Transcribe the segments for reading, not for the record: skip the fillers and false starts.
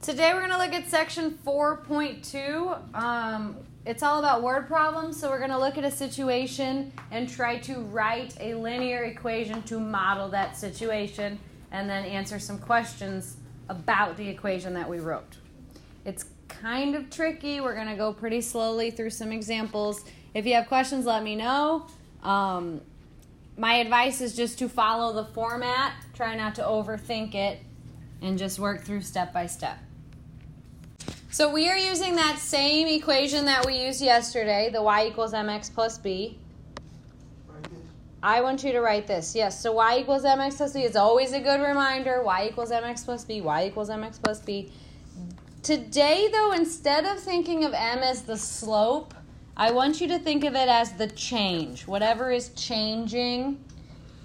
Today we're going to look at section 4.2. It's all about word problems, so we're going to look at a situation and try to write a linear equation to model that situation and then answer some questions about the equation that we wrote. It's kind of tricky. We're going to go pretty slowly through some examples. If you have questions, let me know. My advice is just to follow the format. Try not to overthink it and just work through step by step. So we are using that same equation that we used yesterday, the y equals mx plus b. I want you to write this. Yes, so y equals mx plus b is always a good reminder. Y equals mx plus b, y equals mx plus b. Today, though, instead of thinking of m as the slope, I want you to think of it as the change, whatever is changing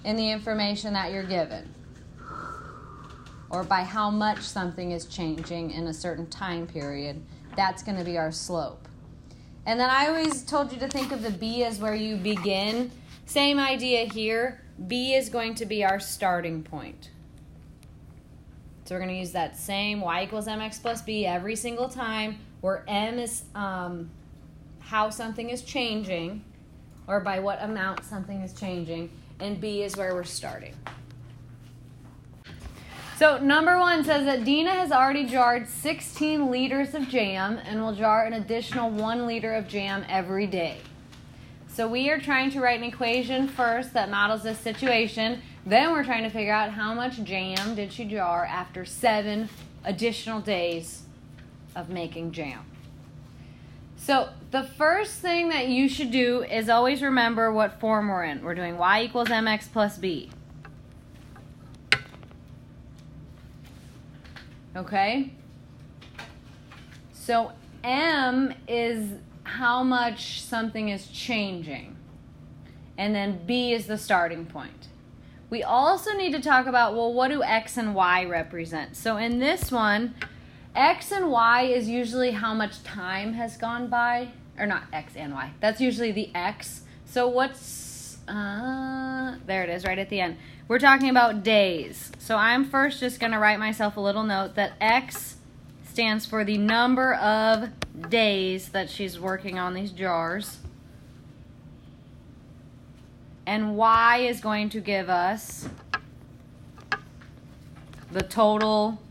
in the information that you're given, or by how much something is changing in a certain time period. That's going to be our slope. And then I always told you to think of the b as where you begin. Same idea here. B is going to be our starting point. So we're going to use that same y equals mx plus b every single time, where m is how something is changing, or by what amount something is changing, and b is where we're starting. So number 1 says that Dina has already jarred 16 liters of jam and will jar an additional 1 liter of jam every day. So we are trying to write an equation first that models this situation. Then we're trying to figure out how much jam did she jar after 7 additional days of making jam. So the first thing that you should do is always remember what form we're in. We're doing y equals mx plus b. Okay? So m is how much something is changing. And then b is the starting point. We also need to talk about, well, what do x and y represent? So in this one, x and y is usually how much time has gone by. Or not x and y. That's usually the x. So what's... there it is right at the end. We're talking about days. So I'm first just going to write myself a little note that x stands for the number of days that she's working on these jars. And y is going to give us the total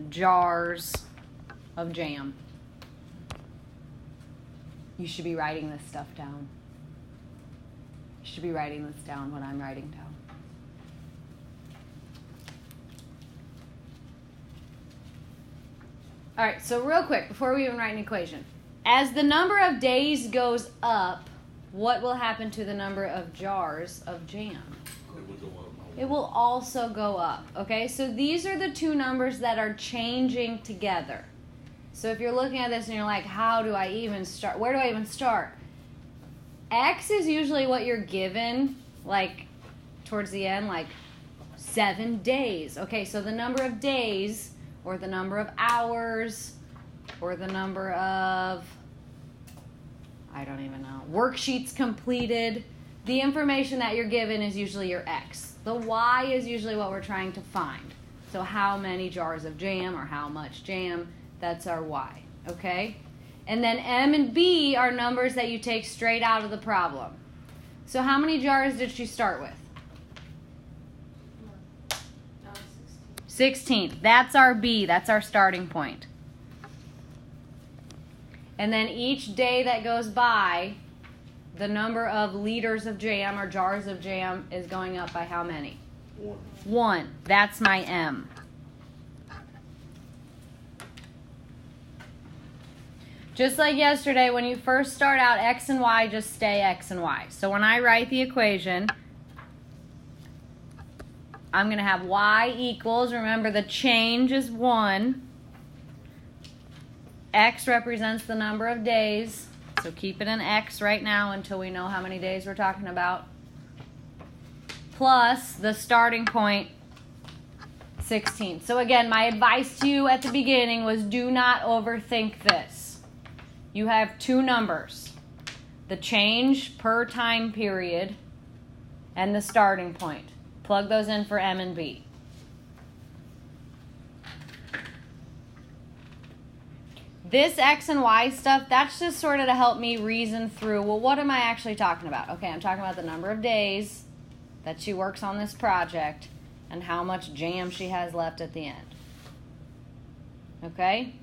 jars of jam. You should be writing this stuff down. You should be writing this down when I'm writing down. All right, so real quick, before we even write an equation. As the number of days goes up, what will happen to the number of jars of jam? It will also go up, okay? So these are the two numbers that are changing together. So if you're looking at this and you're like, how do I even start? Where do I even start? X is usually what you're given, like towards the end, like 7 days. Okay, so the number of days, or the number of hours, or the number of, I don't even know, worksheets completed. The information that you're given is usually your X. The Y is usually what we're trying to find. So how many jars of jam or how much jam, that's our Y, okay? And then M and B are numbers that you take straight out of the problem. So how many jars did she start with? 16. That's our B. That's our starting point. And then each day that goes by, the number of liters of jam or jars of jam is going up by how many? 1. That's my M. Just like yesterday, when you first start out, X and Y just stay X and Y. So when I write the equation, I'm going to have y equals, remember the change is 1. X represents the number of days. So keep it in X right now until we know how many days we're talking about. Plus the starting point, 16. So again, my advice to you at the beginning was do not overthink this. You have two numbers. The change per time period and the starting point. Plug those in for M and B. This X and Y stuff, that's just sort of to help me reason through, well, what am I actually talking about? Okay, I'm talking about the number of days that she works on this project and how much jam she has left at the end. Okay?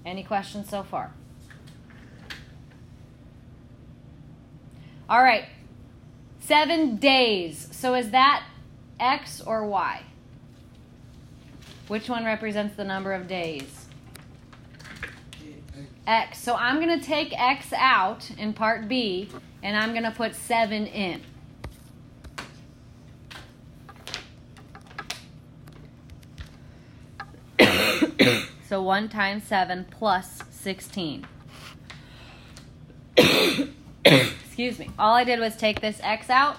Any questions so far? All right. 7 days. So is that X or Y? Which one represents the number of days? X. So I'm going to take X out in part B, and I'm going to put 7 in. So 1 times 7 plus 16. Excuse me. All I did was take this X out,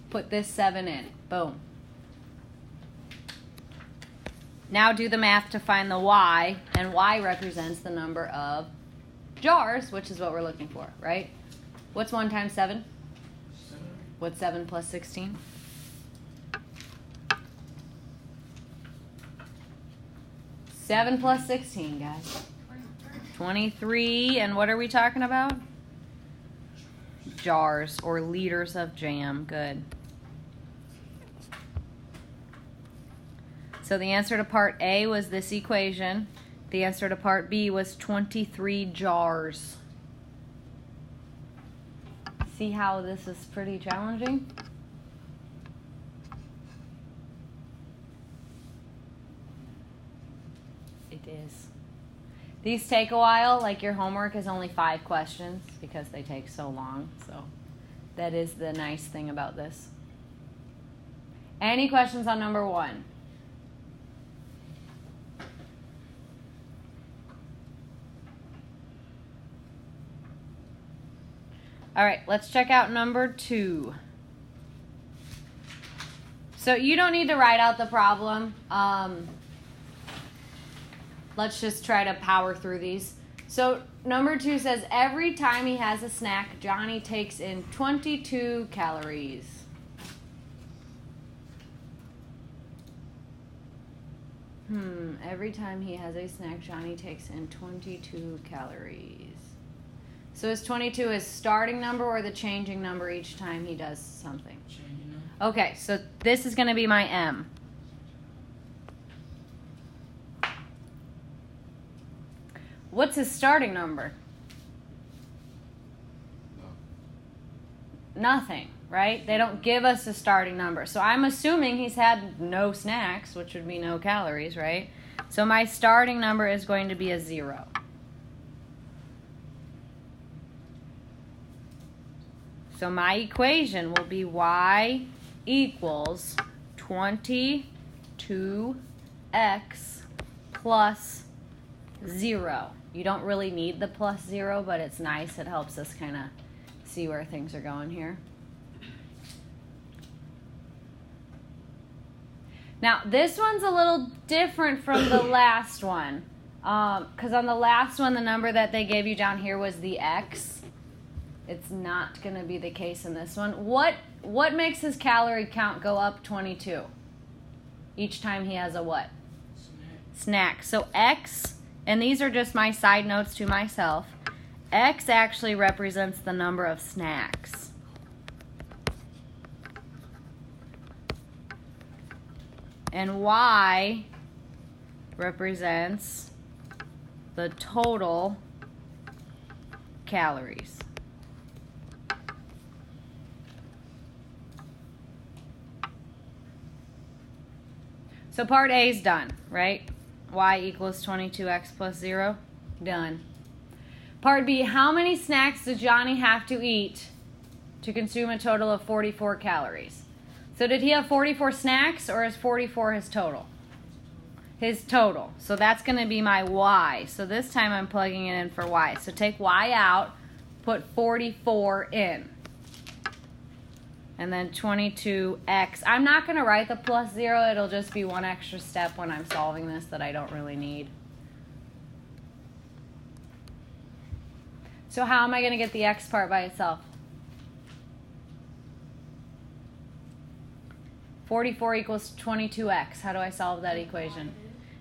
put this 7 in. Boom. Now do the math to find the Y, and Y represents the number of jars, which is what we're looking for, right? What's 1 times 7? 7. What's 7 plus 16? 7 plus 16, guys. 23. And what are we talking about? Jars or liters of jam. Good. So the answer to part A was this equation. The answer to part B was 23 jars. See how this is pretty challenging? It is. These take a while, like your homework is only 5 questions because they take so long. So that is the nice thing about this. Any questions on number 1? All right, let's check out number 2. So you don't need to write out the problem. Let's just try to power through these. So number 2 says, every time he has a snack, Johnny takes in 22 calories. Every time he has a snack, Johnny takes in 22 calories. So is 22 his starting number or the changing number each time he does something? Changing number. Okay, so this is going to be my M. What's his starting number? No. Nothing, right? They don't give us a starting number. So I'm assuming he's had no snacks, which would be no calories, right? So my starting number is going to be a 0. So my equation will be Y equals 22x plus 0. You don't really need the plus 0, but it's nice. It helps us kind of see where things are going here. Now, this one's a little different from the last one. Because on the last one, the number that they gave you down here was the X. It's not going to be the case in this one. What makes his calorie count go up 22? Each time he has a what? Snack. So X, and these are just my side notes to myself, X actually represents the number of snacks. And Y represents the total calories. So part A is done, right? Y equals 22x plus 0. Done. Part B, how many snacks does Johnny have to eat to consume a total of 44 calories? So did he have 44 snacks, or is 44 his total? His total. So that's going to be my Y. So this time I'm plugging it in for Y. So take Y out, put 44 in. And then 22x. I'm not going to write the plus 0. It'll just be one extra step when I'm solving this that I don't really need. So how am I going to get the x part by itself? 44 equals 22x. How do I solve that equation?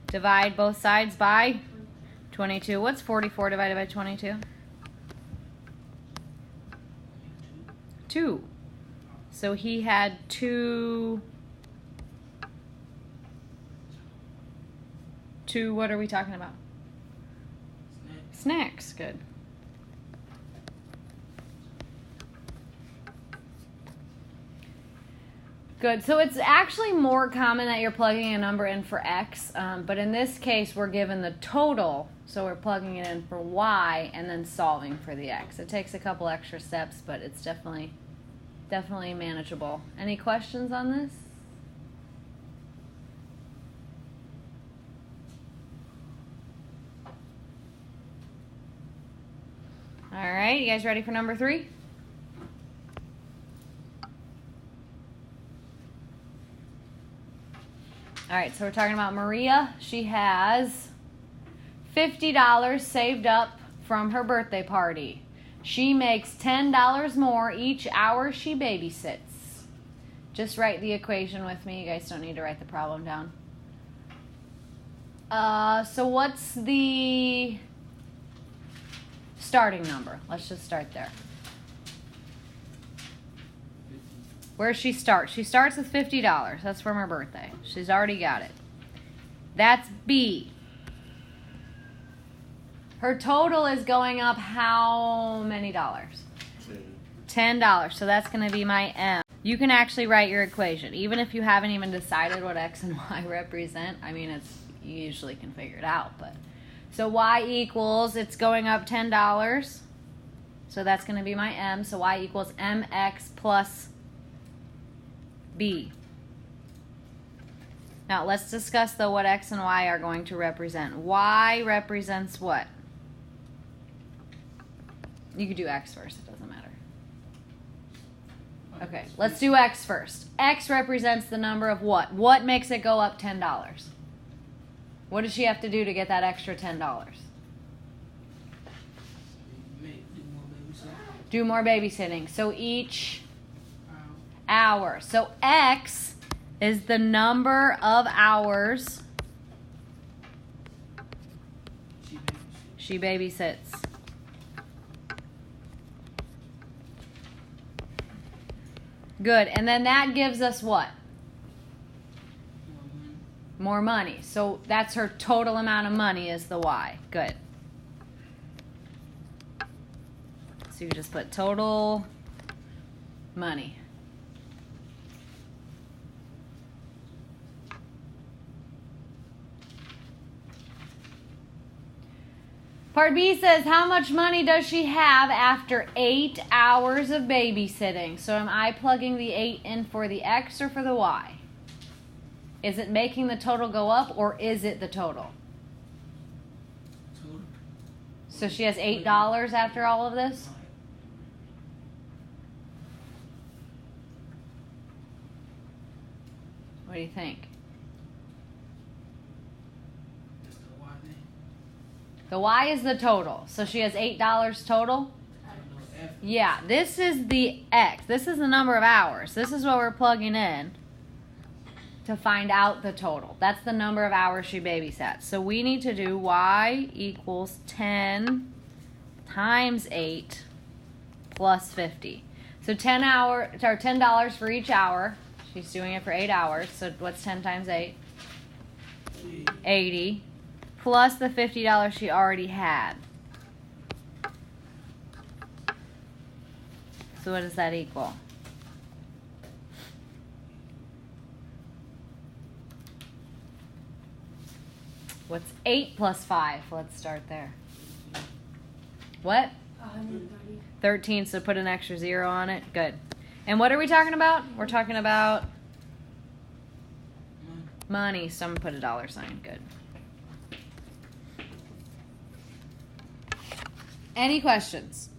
Divide both sides by 22. What's 44 divided by 22? 2. So he had 2. What are we talking about? Snacks. Good. Good. So it's actually more common that you're plugging a number in for X, but in this case we're given the total, so we're plugging it in for Y and then solving for the X. It takes a couple extra steps, but it's definitely manageable. Any questions on this? All right, you guys ready for number 3? All right, so we're talking about Maria. She has $50 saved up from her birthday party. She makes $10 more each hour she babysits. Just write the equation with me. You guys don't need to write the problem down. So what's the starting number? Let's just start there. Where does she start? She starts with $50. That's from her birthday. She's already got it. That's B. Her total is going up how many dollars? $10. So that's going to be my M. You can actually write your equation. Even if you haven't even decided what X and Y represent, I mean, you usually can figure it out. But so Y equals, it's going up $10. So that's going to be my M. So Y equals MX plus B. Now let's discuss though what X and Y are going to represent. Y represents what? You could do X first, it doesn't matter. Okay, let's do X first. X represents the number of what? What makes it go up $10? What does she have to do to get that extra $10? Do more babysitting. So each hour. So X is the number of hours she babysits. Good. And then that gives us what? More money. So that's her total amount of money is the Y. Good. So you just put total money. Part B says, how much money does she have after 8 hours of babysitting? So am I plugging the 8 in for the X or for the Y? Is it making the total go up or is it the total? So she has $8 after all of this? What do you think? The Y is the total. So she has $8 total? Yeah, this is the X. This is the number of hours. This is what we're plugging in to find out the total. That's the number of hours she babysat. So we need to do Y equals 10 times 8 plus 50. So $10 for each hour. She's doing it for 8 hours. So what's 10 times 8? 80. Plus the $50 she already had. So what does that equal? What's 8 plus 5? Let's start there. What? 130. 13, so put an extra 0 on it. Good. And what are we talking about? We're talking about money, so I'm going to put a dollar sign. Good. Any questions?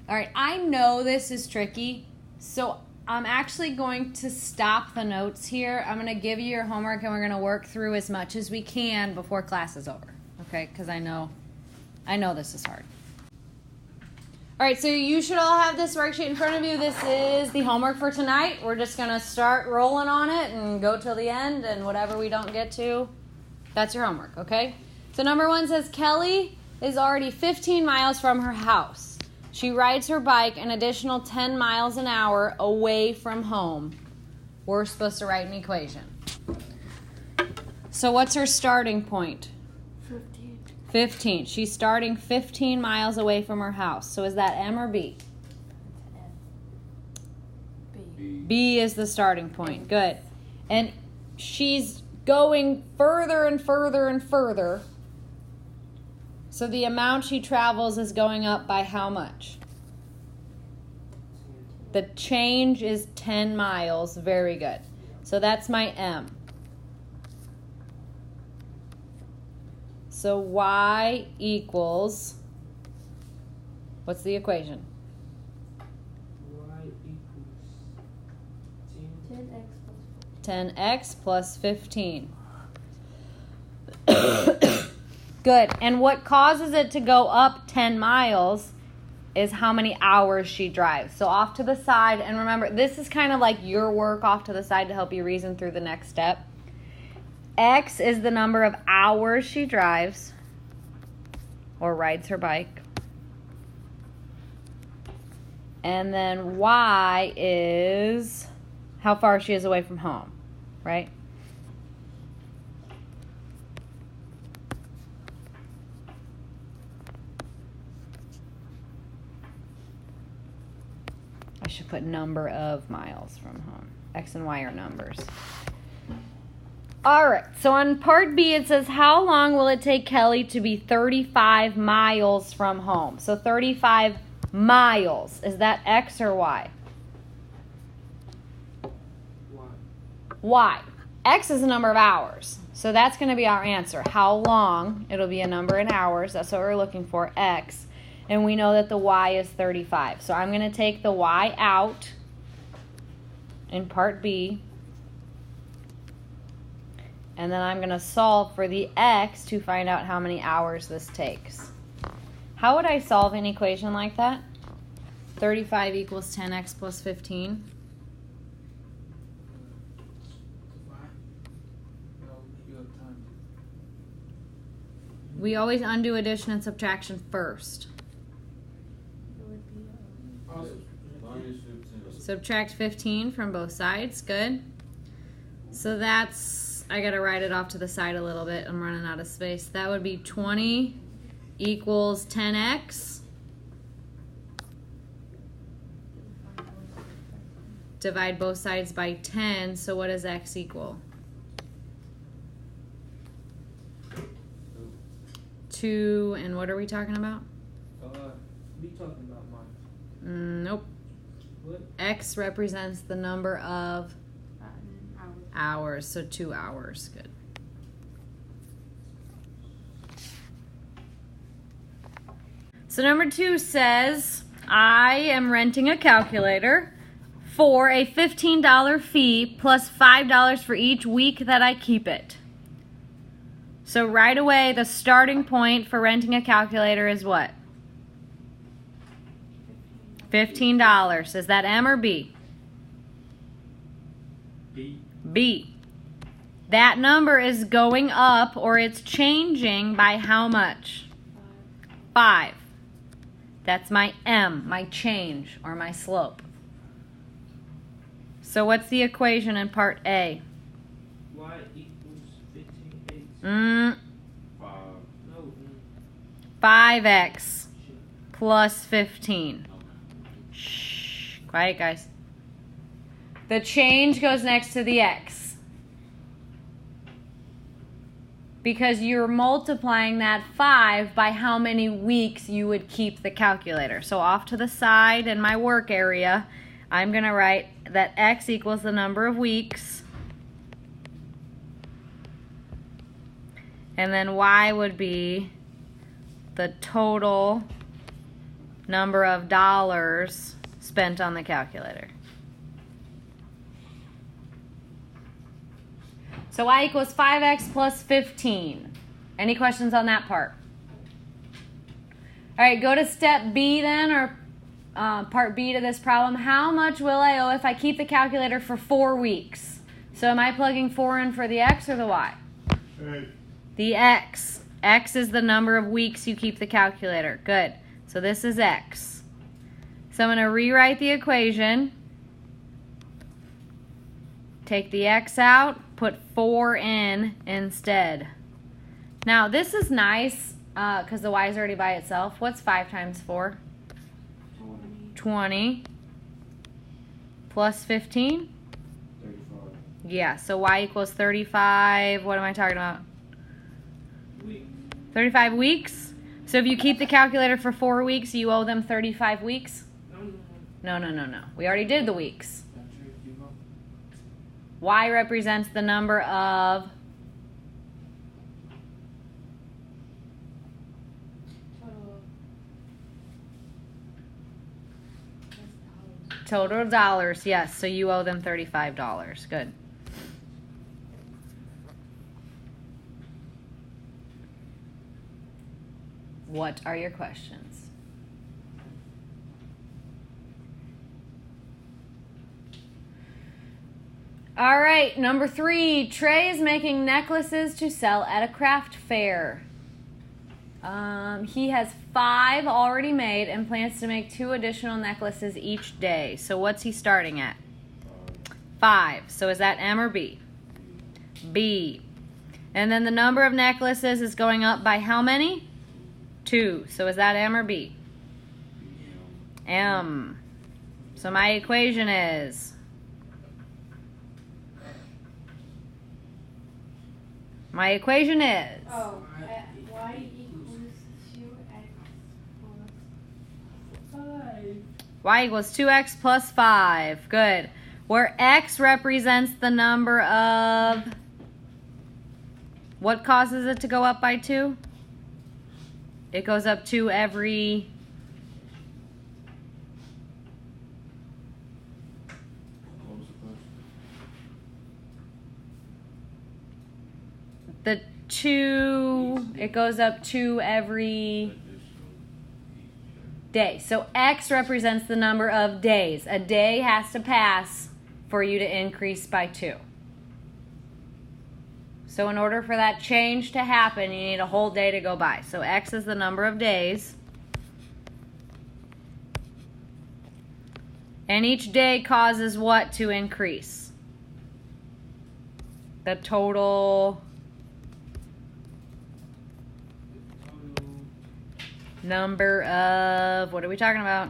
All right, I know this is tricky, so I'm actually going to stop the notes here. I'm going to give you your homework, and we're going to work through as much as we can before class is over, okay? Because I know this is hard. All right, so you should all have this worksheet in front of you. This is the homework for tonight. We're just going to start rolling on it and go till the end, and whatever we don't get to, that's your homework, okay? So number 1 says Kelly is already 15 miles from her house. She rides her bike an additional 10 miles an hour away from home. We're supposed to write an equation. So what's her starting point? 15. She's starting 15 miles away from her house. So is that M or B? B is the starting point. Good. And she's going further and further and further. So the amount she travels is going up by how much? The change is 10 miles. Very good. So that's my M. So Y equals, what's the equation? Y equals 10x plus 15. Good. And what causes it to go up 10 miles is how many hours she drives. So off to the side, and remember, this is kind of like your work off to the side to help you reason through the next step. X is the number of hours she drives or rides her bike. And then Y is how far she is away from home, right? I should put number of miles from home. X and Y are numbers. All right, so on part B, it says, how long will it take Kelly to be 35 miles from home? So 35 miles. Is that X or Y? Y. X is the number of hours. So that's going to be our answer. How long? It'll be a number in hours. That's what we're looking for, X. And we know that the Y is 35. So I'm going to take the Y out in part B. And then I'm going to solve for the X to find out how many hours this takes. How would I solve an equation like that? 35 equals 10x plus 15. We always undo addition and subtraction first. Subtract 15 from both sides. Good. So that's, I got to write it off to the side a little bit. I'm running out of space. That would be 20 equals 10x. Divide both sides by 10. So what does x equal? 2, and what are we talking about? We talking about mine. Nope. What? X represents the number of hours, so 2 hours. Good. So number 2 says, I am renting a calculator for a $15 fee plus $5 for each week that I keep it. So right away, the starting point for renting a calculator is what? $15. Is that M or B? B. B. That number is going up, or it's changing by how much? 5. That's my M, my change, or my slope. So what's the equation in part A? Y equals 15x. 5. No. 5x plus 15. Shh. Quiet, guys. The change goes next to the x. Because you're multiplying that 5 by how many weeks you would keep the calculator. So off to the side in my work area, I'm going to write that x equals the number of weeks. And then y would be the total number of dollars spent on the calculator. So y equals 5x plus 15. Any questions on that part? All right, go to step B then, or part B to this problem. How much will I owe if I keep the calculator for 4 weeks? So am I plugging 4 in for the x or the y? Hey. The x. X is the number of weeks you keep the calculator. Good. So this is X. So I'm going to rewrite the equation. Take the X out, put 4 in instead. Now this is nice because the Y is already by itself. What's 5 times 4? 20. Plus 15? 35. Yeah, so Y equals 35. What am I talking about? Week. 35 weeks? So if you keep the calculator for 4 weeks, you owe them 35 weeks? No. We already did the weeks. Y represents the number of total dollars. Yes, so you owe them $35. Good. What are your questions? All right, number 3. Trey is making necklaces to sell at a craft fair. He has 5 already made and plans to make 2 additional necklaces each day. So what's he starting at? 5. So is that M or B? B. And then the number of necklaces is going up by how many? 2. So is that M or B? M. So my equation is Y equals 2x plus 5. Good. Where x represents the number of... What causes it to go up by 2? It goes up 2 every... The 2, it goes up 2 every day. So X represents the number of days. A day has to pass for you to increase by 2. So in order for that change to happen, you need a whole day to go by. So X is the number of days. And each day causes what to increase? The total number of, what are we talking about?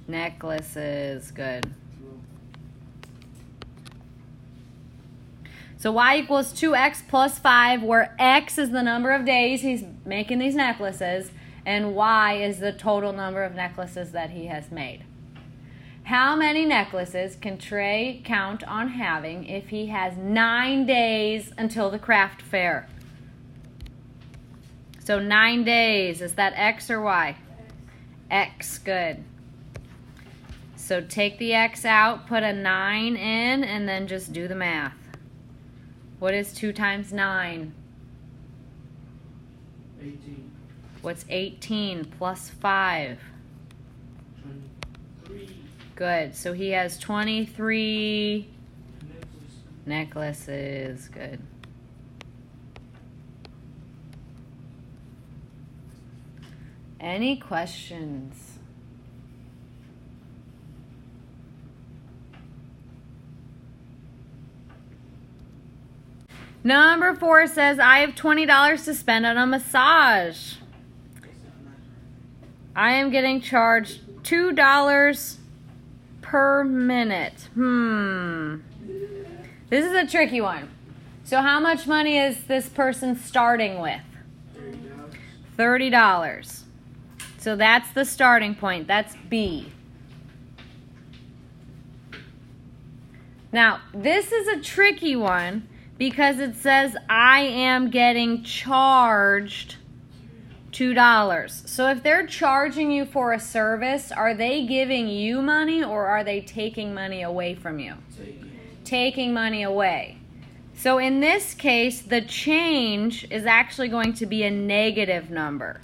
Necklaces. Good. So Y equals 2x plus 5, where x is the number of days he's making these necklaces, and Y is the total number of necklaces that he has made. How many necklaces can Trey count on having if he has 9 days until the craft fair? So 9 days, is that X or Y? X, good. So take the X out, put a 9 in, and then just do the math. What is 2 times 9? 18. What's 18 plus 5? 23. Good. So he has 23 necklaces. Good. Any questions? Number 4 says, I have $20 to spend on a massage. I am getting charged $2 per minute. This is a tricky one. So how much money is this person starting with? $30. So that's the starting point. That's B. Now, this is a tricky one because it says I am getting charged $2. So if they're charging you for a service, are they giving you money or are they taking money away from you? Taking money away. So in this case, the change is actually going to be a negative number.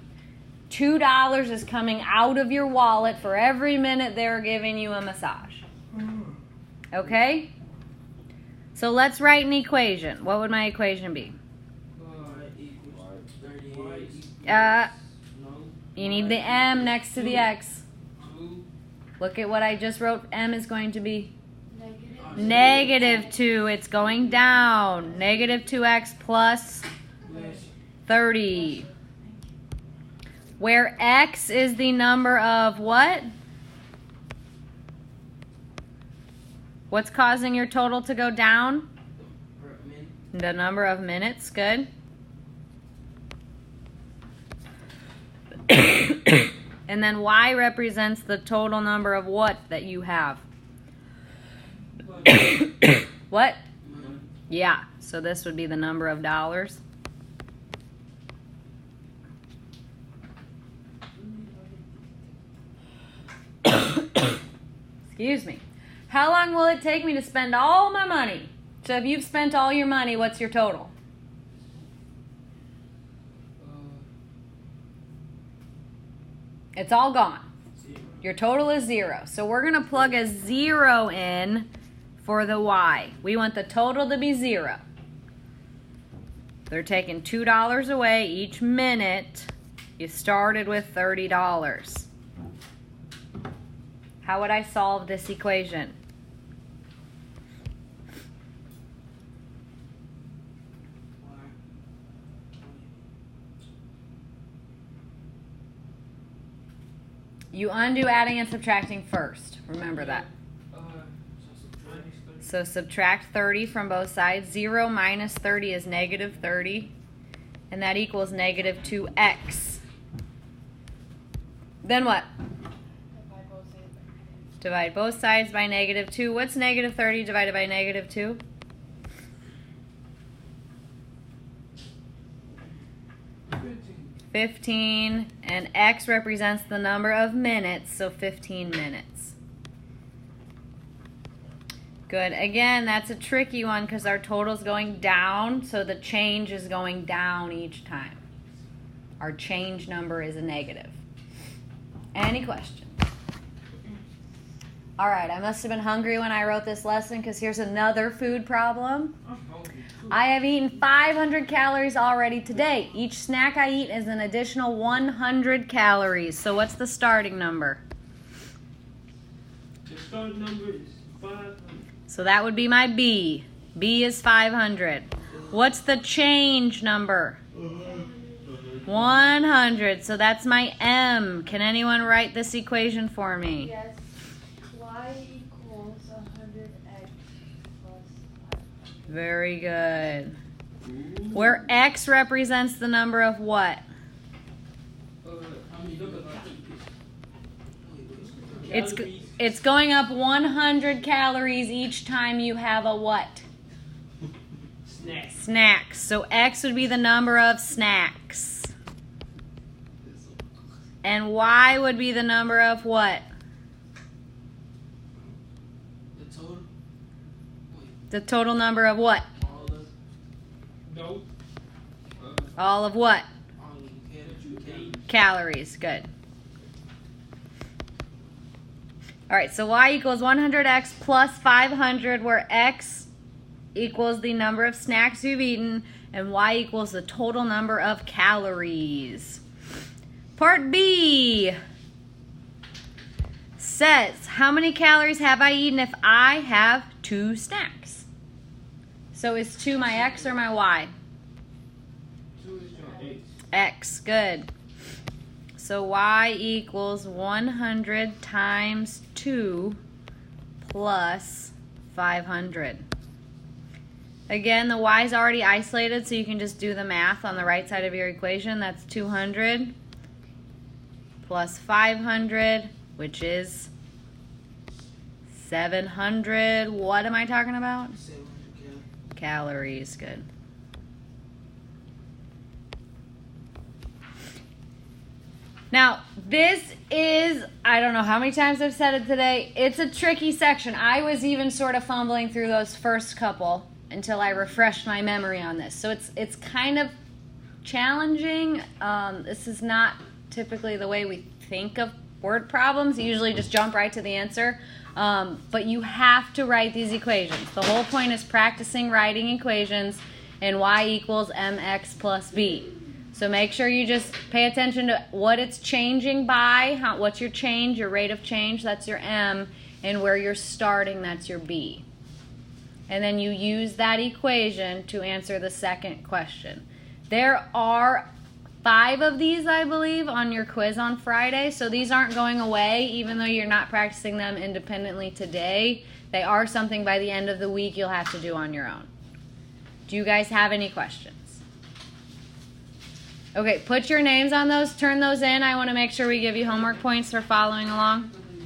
$2 is coming out of your wallet for every minute they're giving you a massage. Okay? So let's write an equation. What would my equation be? You need the M next to the X. Look at what I just wrote. M is going to be -2. It's going down. -2x plus 30. Where X is the number of what? What's causing your total to go down? The number of minutes. Good. And then Y represents the total number of what that you have? What? Yeah. So this would be the number of dollars. Excuse me. How long will it take me to spend all my money? So if you've spent all your money, what's your total? It's all gone. Your total is 0. So we're going to plug a 0 in for the Y. We want the total to be 0. They're taking $2 away each minute. You started with $30. How would I solve this equation? You undo adding and subtracting first. Remember that. So subtract 30 from both sides. 0 minus 30 is -30. And that equals -2x. Then what? Divide both sides by -2. What's -30 divided by -2? 15, and X represents the number of minutes, so 15 minutes. Good. Again, that's a tricky one because our total is going down, so the change is going down each time. Our change number is a negative. Any questions? All right, I must have been hungry when I wrote this lesson because here's another food problem. I have eaten 500 calories already today. Each snack I eat is an additional 100 calories. So what's the starting number? The starting number is 500. So that would be my B. B is 500. What's the change number? 100. So that's my M. Can anyone write this equation for me? Yes. Y equals 100x plus 500. Very good. Where X represents the number of what? It's going up 100 calories each time you have a what? Snacks. So X would be the number of snacks. And Y would be the number of what? The total number of what? All of what? Calories. Good. All right, so Y equals 100x plus 500, where X equals the number of snacks you've eaten, and Y equals the total number of calories. Part B says, how many calories have I eaten if I have 2 snacks? So is 2 my X or my Y? 2 is your X, good. So Y equals 100 times 2 plus 500. Again, the Y is already isolated, so you can just do the math on the right side of your equation. That's 200 plus 500, which is 700. What am I talking about? 700 Calories, good. Now, this is, I don't know how many times I've said it today, it's a tricky section. I was even sort of fumbling through those first couple until I refreshed my memory on this. So it's kind of challenging. This is not typically the way we think of word problems. You usually just jump right to the answer. But you have to write these equations. The whole point is practicing writing equations, and Y equals mx plus b. So make sure you just pay attention to what it's changing by, what's your change, your rate of change, that's your M, and where you're starting, that's your B. And then you use that equation to answer the second question. There are 5 of these, I believe, on your quiz on Friday, so these aren't going away, even though you're not practicing them independently today. They are something by the end of the week you'll have to do on your own. Do you guys have any questions? Okay, put your names on those, turn those in. I want to make sure we give you homework points for following along.